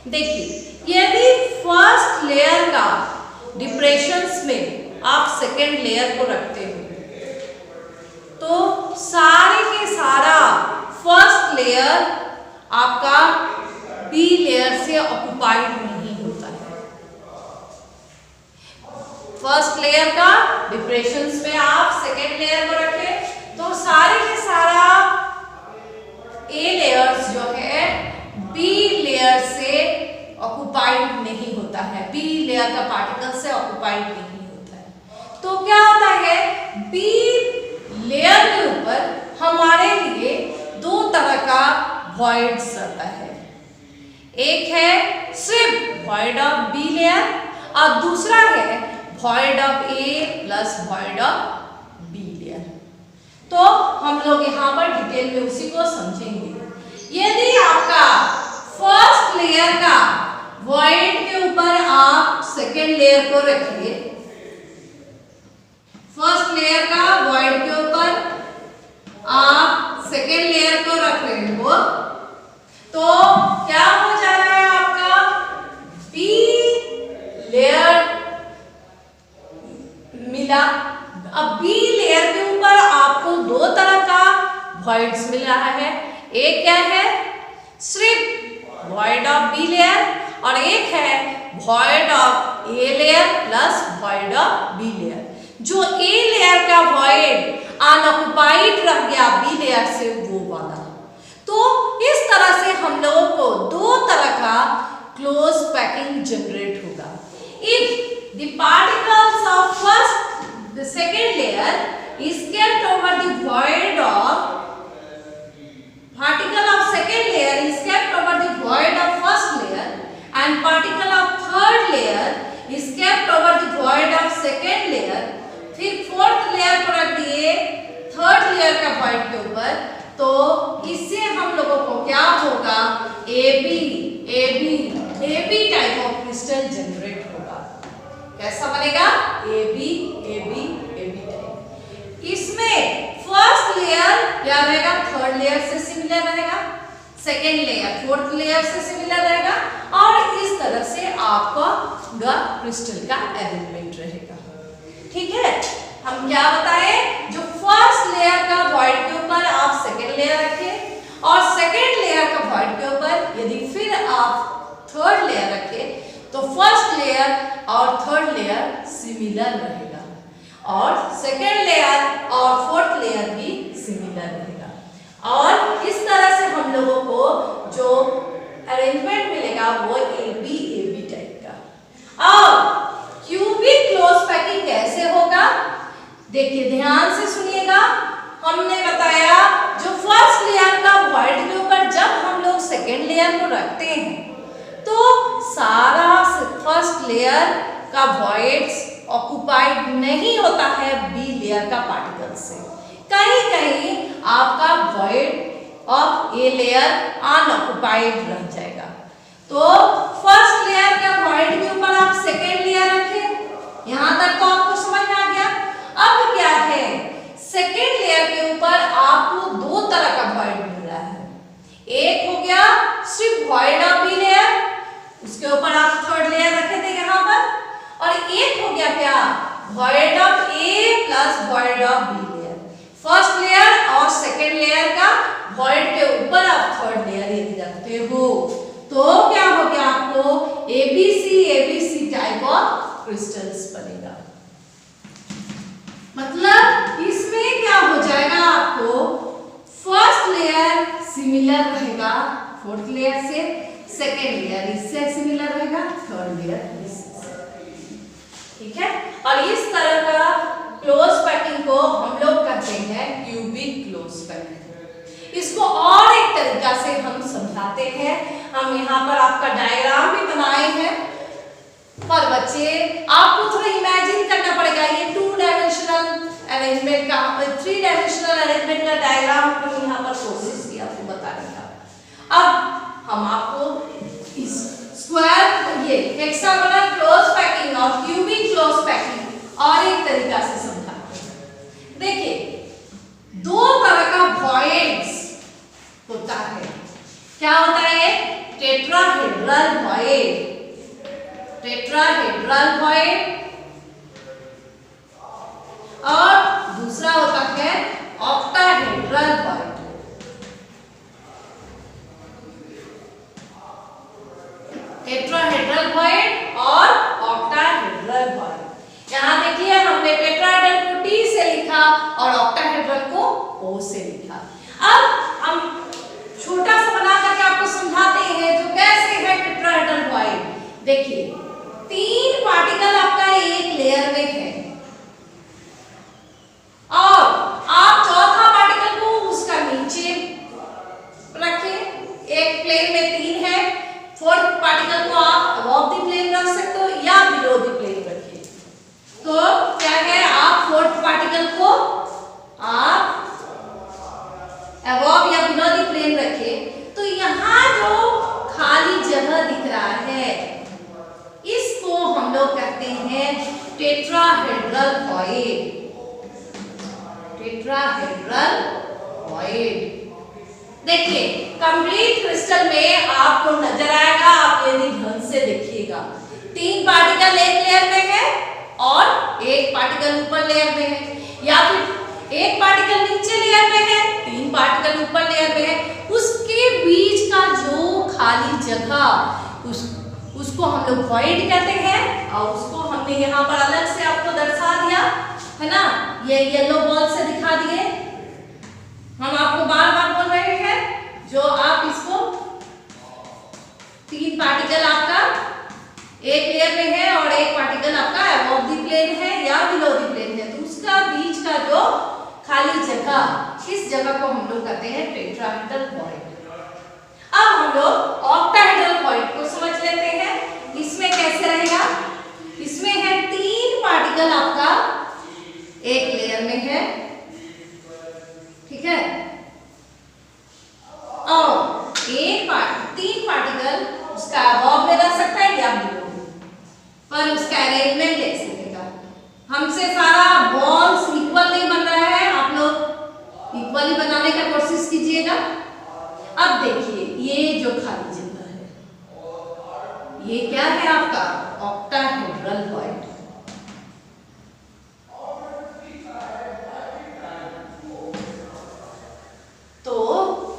देखिए यदि फर्स्ट लेयर का डिप्रेशंस में आप सेकेंड लेयर को रखते हो तो सारे के सारा फर्स्ट लेयर आपका बी लेयर से ऑक्युपाइड नहीं होता है। फर्स्ट लेयर का डिप्रेशंस में आप सेकेंड लेयर को रखें तो सारे के सारा ए लेयर्स जो है बी लेयर से ऑक्युपाइड नहीं होता है, बी लेयर का पार्टिकल से ऑक्युपाइड नहीं होता है। तो क्या होता है, बी लेयर के ऊपर हमारे लिए दो तरह का वॉइड्स रहता है। एक है सिर्फ वॉइड ऑफ बी लेयर और दूसरा है void of A plus void of B layer. तो हम लोग यहाँ पर डिटेल में उसी को समझेंगे। यदि आपका फर्स्ट लेयर का वॉइड के ऊपर आप सेकेंड लेयर को रखिए, फर्स्ट लेयर का वॉइड के ऊपर आप सेकेंड लेयर को रख रहे हो तो क्या हो जा रहा है, आपका बी लेयर मिला। अब बी लेयर के ऊपर आपको दो तरह का वॉइड्स मिल रहा है। एक क्या है, सिर्फ वॉइड ऑफ बी लेयर और एक है void of A layer plus void of B layer. जो ए लेयर का वॉइड अनऑक्युपाइड रह गया बी लेयर से वो वाला। तो इस तरह से हम लोगों को दो तरह का क्लोज पैकिंग जनरेट होगा। If the particles of the second layer is kept over the void of particle of second layer is kept over the void of first layer and particle of third layer is kept over the void of second layer। फिर fourth layer को रख दिए third layer का void के ऊपर, तो इससे हम लोगों को क्या होगा, AB type of crystal generate होगा। कैसा बनेगा, AB टाइप। इसमें फर्स्ट लेयर क्या रहेगा, थर्ड लेयर से सिमिलर रहेगा, सेकेंड लेयर फोर्थ लेयर से सिमिलर रहेगा और इस तरह से आपका क्रिस्टल का अरेंजमेंट रहेगा। ठीक है, हम क्या बताएं, जो फर्स्ट लेयर का वॉइड के ऊपर आप सेकेंड लेयर रखें और सेकेंड लेयर का वॉइड के ऊपर यदि फिर आप थर्ड लेयर रखें तो फर्स्ट लेयर और थर्ड लेयर सिमिलर रहेगा और सेकेंड लेयर और फोर्थ लेयर भी सिमिलर रहेगा। और इस तरह से हम लोगों को जो अरेंजमेंट मिलेगा वो AB टाइप का। और क्यूबिक क्लोज पैकिंग कैसे होगा, देखिए ध्यान सेकेंड लेयर को रखते हैं तो सारा फर्स्ट लेयर का वॉइड्स ऑक्युपाइड नहीं होता है बी लेयर का पार्टिकल से। कहीं कहीं आपका void of A layer unoccupied रह जाएगा। तो फर्स्ट लेयर का वॉइड के ऊपर आप सेकेंड लेयर रखें। यहां तक तो आपको समझ में आ गया। अब क्या है, सेकेंड लेयर के ऊपर आपको दो तरह का वॉइड मिल रहा है। एक हो गया सिर्फ वॉइड ऑफ बी लेयर, उसके ऊपर आप थर्ड लेयर रखे थे यहां पर, और एक हो गया क्या, void of A plus void of B layer. First layer और सेकेंड लेयर का वॉइड के ऊपर आप थर्ड लेयर यदि रखते हो तो क्या हो गया, आपको एबीसी टाइप ऑफ क्रिस्टल्स बनेगा। मतलब इसमें क्या हो जाएगा, आपको फर्स्ट लेयर सिमिलर रहेगा फोर्थ लेयर से, सेकेंड लेयर इससे सिमिलर रहेगा, थर्ड लेयर इससे। ठीक है, और इस तरह का क्लोज पैकिंग को हम लोग कहते हैं क्यूबिक क्लोज पैकिंग। इसको और एक तरीका से हम समझाते हैं। हम यहाँ पर आपका डायग्राम भी बनाए हैं, पर बच्चे आपको थोड़ा इमेजिन करना पड़ेगा। ये 2 डायमेंशनल अरेंजमेंट का, 3 डायमेंशनल अरेंजमेंट का डायग्राम हम यहाँ पर कोशिश की आपको बताने का। अब हम आपको इस स्क्वायर, ये हेक्सागोनल क्लोज पैकिंग और क्यूबिक क्लोज पैकिंग और एक तरीका से समझाते हैं। देखिए, दो तरह का वॉइड्स होता है। क्या होता है, टेट्राहेड्रल वॉइड, टेट्राहेड्रल वॉइड, और दूसरा होता है ऑक्टाहेड्रल वॉइड। टेट्राहेड्रल वॉइड और ऑक्टाहेड्रल वॉइड। यहां देखिए हमने टेट्राहेड्रल को टी से लिखा और ऑक्टाहेड्रल को ओ से लिखा। अब हम छोटा सा बना करके आपको समझाते हैं जो कैसे है टेट्राहेड्रल वॉइड। देखिए, 3 पार्टिकल आपका एक लेयर में है और आप चौथा पार्टिकल को उसका नीचे रखें। एक प्लेन में 3 है, फोर्थ पार्टिकल को आप अबव द प्लेन रख सकते हो या बिलो द प्लेन रखिए। तो क्या है, आप फोर्थ पार्टिकल को आप अबव या बिलो द प्लेन रखे तो यहाँ जो खाली जगह दिख रहा है इसको हम लोग कहते हैं टेट्राहेड्रल वॉइड, टेट्राहेड्रल वॉइड। देखिए, कंप्लीट क्रिस्टल में आपको नजर आएगा, आप यदि ध्यान से देखिएगा, 3 पार्टिकल एक लेयर में है और एक पार्टिकल ऊपर लेयर में है, या फिर एक पार्टिकल नीचे लेयर में है, 3 पार्टिकल ऊपर लेयर में है। उसके बीच का जो खाली जगह उसको हम लोग वॉइड कहते हैं, और उसको हमने यहाँ पर अलग से आपको दर्शा दिया है ना, ये येलो बॉल से दिखा दिए। हम आपको बार बार बोल रहे हैं, जो आप इसको 3 पार्टिकल आपका एक लेयर में है और एक पार्टिकल आपका अबव द प्लेन है या बिलो द प्लेन है, तो उसका बीच का जो खाली जगह, इस जगह को हम लोग कहते हैं टेट्राहेड्रल वॉइड। अब हम लोग ऑक्टाहेड्रल वॉइड को समझ लेते हैं। इसमें कैसे रहेगा, इसमें है 3 पार्टिकल आपका एक लेयर में है, ठीक है, और 3 पार्टिकल उसका अबव में रह सकता है या बिलो में, पर उसका अरेंजमेंट ऐसे रहेगा। हमसे सारा बॉल्स इक्वल नहीं बन रहा है, आप लोग इक्वली बनाने का कोशिश कीजिएगा। अब देखिए, ये जो खाली जगह है ये क्या है, आपका ऑक्टाहेड्रल वॉइड। तो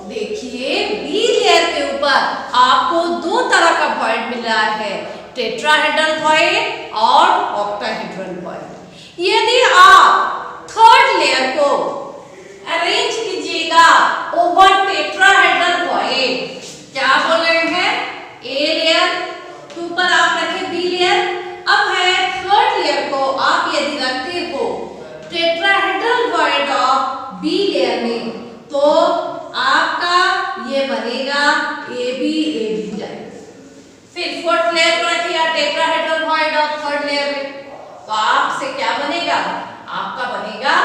देखिए, बी लेयर के ऊपर आपको 2 तरह का वॉइड मिल रहा है, टेट्राहेड्रल वॉइड और ऑक्टाहेड्रल वॉइड। यदि आप थर्ड लेयर को अरेंज कीजिएगा ओवर टेट्राहेड्रल वॉइड, क्या बोल रहे हैं, ए लेयर के ऊपर आप रखें बी लेयर, अब है थर्ड लेयर को आप यदि रखते हो tetrahedral void of B layer में, तो आपका ये बनेगा AB टाइप। फिर फोर्थ लेयर को रखिए tetrahedral void of third layer में, तो आपसे क्या बनेगा, आपका बनेगा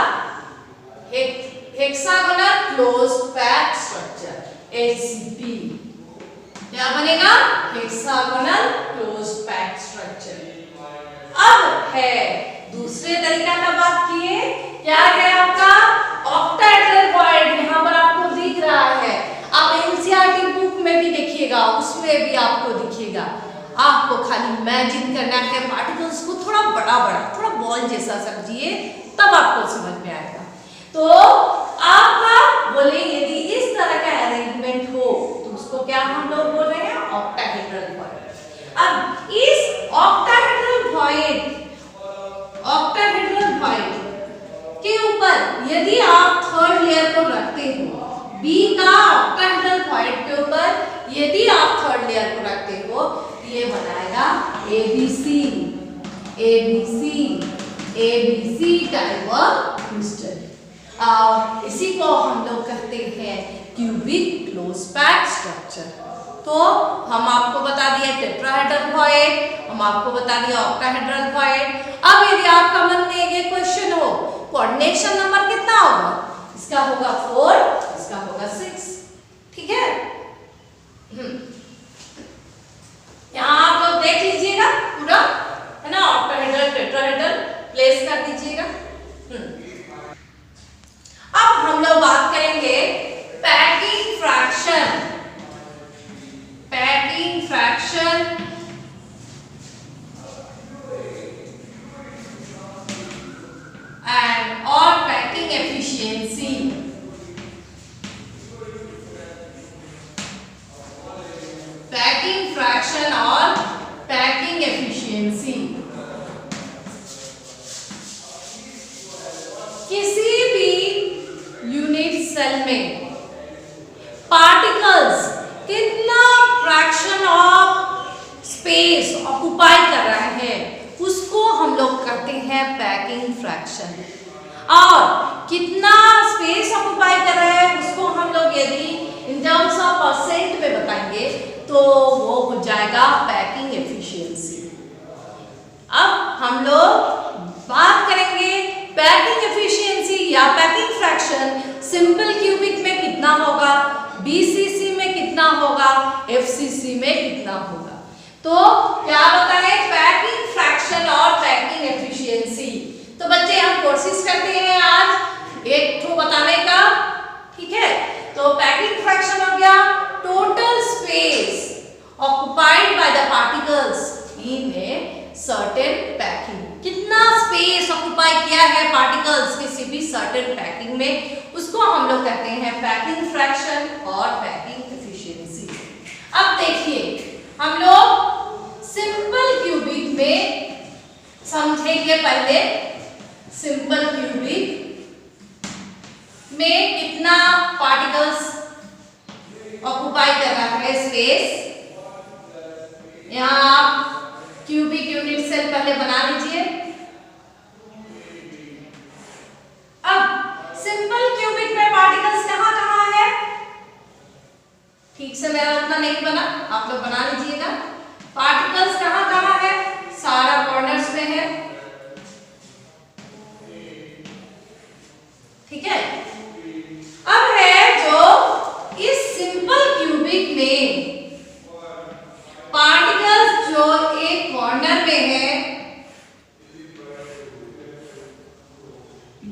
hexagonal closed packed structure HCP। क्या बनेगा, हेक्सागोनल क्लोज्ड पैक्ड स्ट्रक्चर। अब है दूसरे तरीका का बात किए, क्या है आपका ऑक्टाहेड्रल वॉइड, यहां पर आपको दिख रहा है, आप एनसीईआरटी बुक में भी देखिएगा, उसमें भी आपको दिखेगा। आपको खाली इमेजिन करना है पार्टिकल्स को थोड़ा बड़ा बड़ा, थोड़ा बॉल जैसा समझिए, तब आपको समझ में आएगा। तो आपका बोले यदि इस तरह का अरेंजमेंट हो तो उसको क्या हम लोग बोल रहे हैं, ऑक्टाहेड्रल वॉइड। अब इस ऑक्टाहेड्रल वॉइड के ऊपर यदि आप थर्ड लेयर को रखते हो, बी का ऑक्टाहेड्रल वॉइड के ऊपर यदि आप थर्ड लेयर को रखते हो, ये बनाएगा ABC टाइप ऑफ क्रिस्टल। इसी को हम लोग कहते हैं क्यूबिक क्लोज पैक्ड स्ट्रक्चर। तो हम आपको बता दिए टेट्राहेड्रल वॉइड, हम आपको बता दिया ऑक्टाहेड्रल वॉइड। अब यदि आपका मन में ये क्वेश्चन हो, कोऑर्डिनेशन नंबर कितना होगा, इसका होगा 4, इसका होगा 6, ठीक है। यहाँ आप लोग देख लीजिएगा पूरा, है ना, ऑक्टाहेड्रल टेट्राहेड्रल प्लेस कर दीजिएगा। अब हम लोग बात करेंगे पैकिंग फ्रैक्शन एंड और पैकिंग एफिशिएंसी। पैकिंग फ्रैक्शन और पैकिंग एफिशिएंसी किसी भी यूनिट सेल में पार्टिकल्स कितना फ्रैक्शन ऑफ स्पेस ऑक्युपाई कर रहा है उसको हम लोग कहते हैं पैकिंग फ्रैक्शन, और कितना स्पेस ऑक्युपाई कर रहा है उसको हम लोग यदि इन टर्म्स ऑफ परसेंट में बताएंगे तो वो हो जाएगा पैकिंग एफिशिएंसी। अब हम लोग बात करेंगे पैकिंग एफिशिएंसी या पैकिंग फ्रैक्शन सिंपल क्यूबिक में कितना होगा, बीसीसी में कितना होगा, एफसीसी में कितना होगा। तो क्या होता है पैकिंग फ्रैक्शन और पैकिंग एफिशिएंसी। तो बच्चे हम कोशिश करते हैं आज एक ठो बताने का, ठीक है। तो पैकिंग फ्रैक्शन हो गया total space occupied by the particles in a certain packing. कितना स्पेस ऑक्युपाई किया है पार्टिकल्स किसी भी सर्टेन पैकिंग में, उसको हम लोग कहते हैं पैकिंग फ्रैक्शन और पैकिंग एफिशिएंसी। अब देखिए हम लोग सिंपल क्यूबिक में समझेंगे। पहले सिंपल क्यूबिक में कितना पार्टिकल्स ऑक्युपाई कर रहा है स्पेस। यहाँ आप क्यूबिक यूनिट सेल पहले बना लीजिए। अब सिंपल क्यूबिक में पार्टिकल्स कहाँ है, ठीक से मेरा उतना नहीं बना, आप लोग बना लीजिएगा। पार्टिकल्स कहाँ है, सारा कॉर्नर्स में है, ठीक है। अब है जो इस सिंपल क्यूबिक में पार्टिकल्स जो एक कॉर्नर में है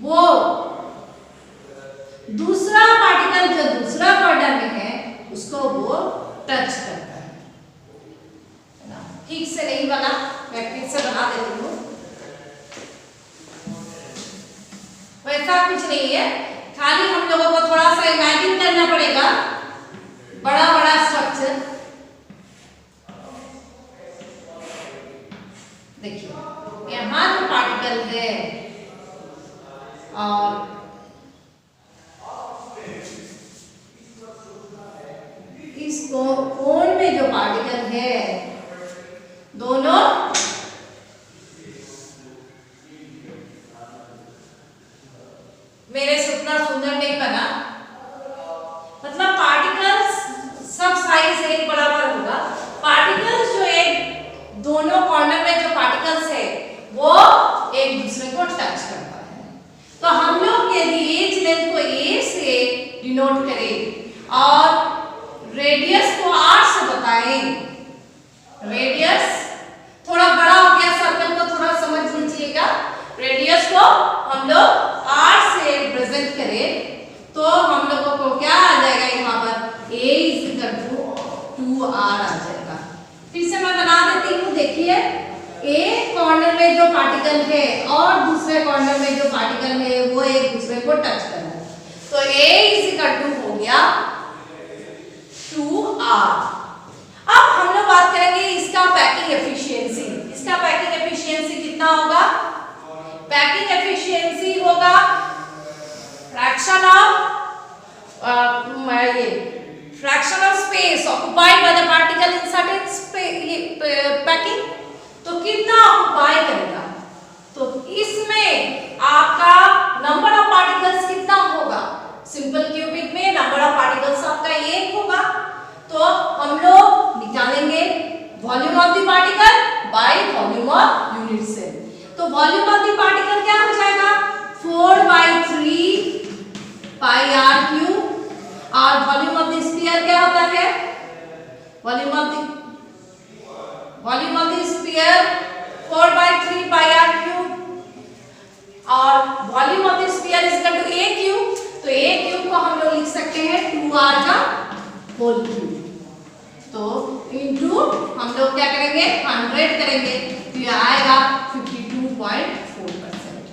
वो दूसरा पार्टिकल जो दूसरा कॉर्नर में है उसको वो टच करता है ना। ठीक से नहीं बना, मैं फिर से बना देती हूँ। वैसा कुछ नहीं है, खाली हम लोगों को थोड़ा सा इमेजिन करना पड़ेगा बड़ा बड़ा स्ट्रक्चर। देखिए यहाँ जो पार्टिकल है और इस कोण में जो पार्टिकल है, दोनों मेरे से उतना सुंदर नहीं बना, मतलब पार्टिकल्स डिनोट करें और रेडियस को r से बताएं। रेडियस थोड़ा बड़ा हो गया, सर्कल को थोड़ा समझ लीजिएगा। रेडियस को हम लोग r से रिप्रेजेंट करें तो हम लोगों को क्या आ जाएगा, यहाँ पर a = 2r आ जाएगा। फिर से मैं बना देती हूँ, देखिए एक कॉर्नर में जो पार्टिकल है और दूसरे कॉर्नर में जो पार्टिकल है वो एक दूसरे को टच कर रहा है, तो a = हो गया 2r। अब हम लोग बात करेंगे इसका पैकिंग एफिशिएंसी। इसका पैकिंग एफिशिएंसी कितना होगा? पैकिंग एफिशिएंसी होगा fraction of space occupied by the particle in certain packing. तो कितना ऑक्युपाई करेगा? तो इसमें आपका नंबर ऑफ पार्टिकल्स कितना होगा? सिंपल क्यूबिक में नंबर ऑफ पार्टिकल्स आपका 1 होगा, तो हम लोग निकालेंगे volume of the particle by volume of unit cell. तो वॉल्यूम ऑफ द पार्टिकल क्या हो जाएगा? 4/3 πr³ और वॉल्यूम ऑफ द स्फीयर क्या होता है? Volume of the sphere 4/3 πr³ और volume of the sphere = a³। तो a³ को हम लोग लिख सकते हैं 2r⁴। तो इनटू हम लोग क्या करेंगे? 100 करेंगे, तो ये आएगा 52.4%।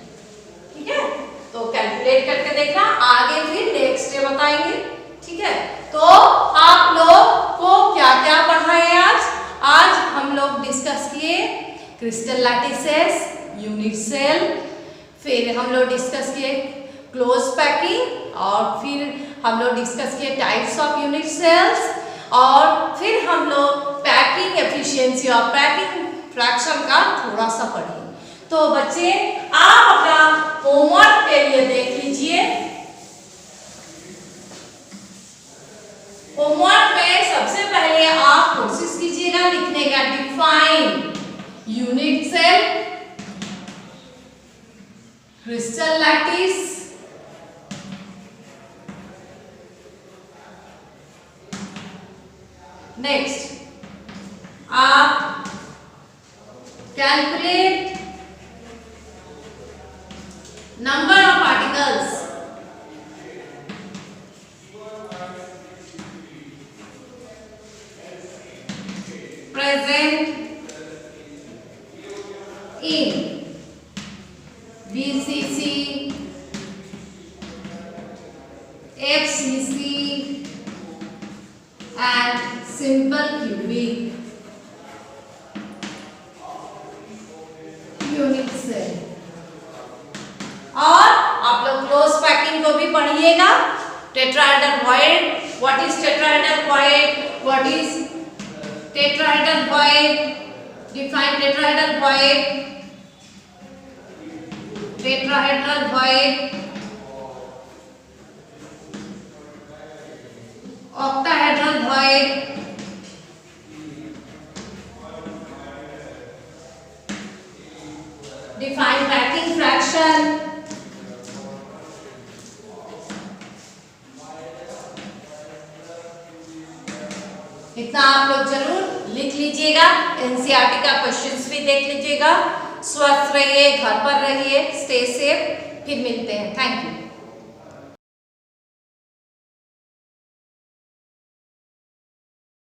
ठीक है, तो कैलकुलेट करके देखना, आगे फिर नेक्स्ट डे बताएंगे। ठीक है, तो आप लोग को क्या क्या पढ़ाए आज हम लोग डिस्कस किए क्रिस्टल लैटिसेस, यूनिट सेल, फिर हम लोग डिस्कस किए क्लोज पैकिंग, और फिर हम लोग डिस्कस किए टाइप्स ऑफ यूनिट सेल्स, और फिर हम लोग पैकिंग एफिशिएंसी और पैकिंग फ्रैक्शन का थोड़ा सा पढ़े। तो बच्चे आप अपना होमवर्क के लिए देख लीजिए। होमवर्क में सबसे पहले आप कोशिश कीजिएगा लिखने का define unit cell, crystal lattice, next आप calculate number of particles present in BCC, FCC and simple cubic unit cell. और आप लोग क्लोज पैकिंग को भी पढ़िएगा। Tetrahedral void, what is tetrahedral void, what is tetrahedral void, define tetrahedral void, tetrahedral void, octahedral void, define packing fraction, इतना आप लोग जरूर लिख लीजिएगा। एनसीईआरटी का क्वेश्चंस भी देख लीजिएगा। स्वस्थ रहिए, घर पर रहिए, स्टे सेफ। फिर मिलते हैं। Thank you.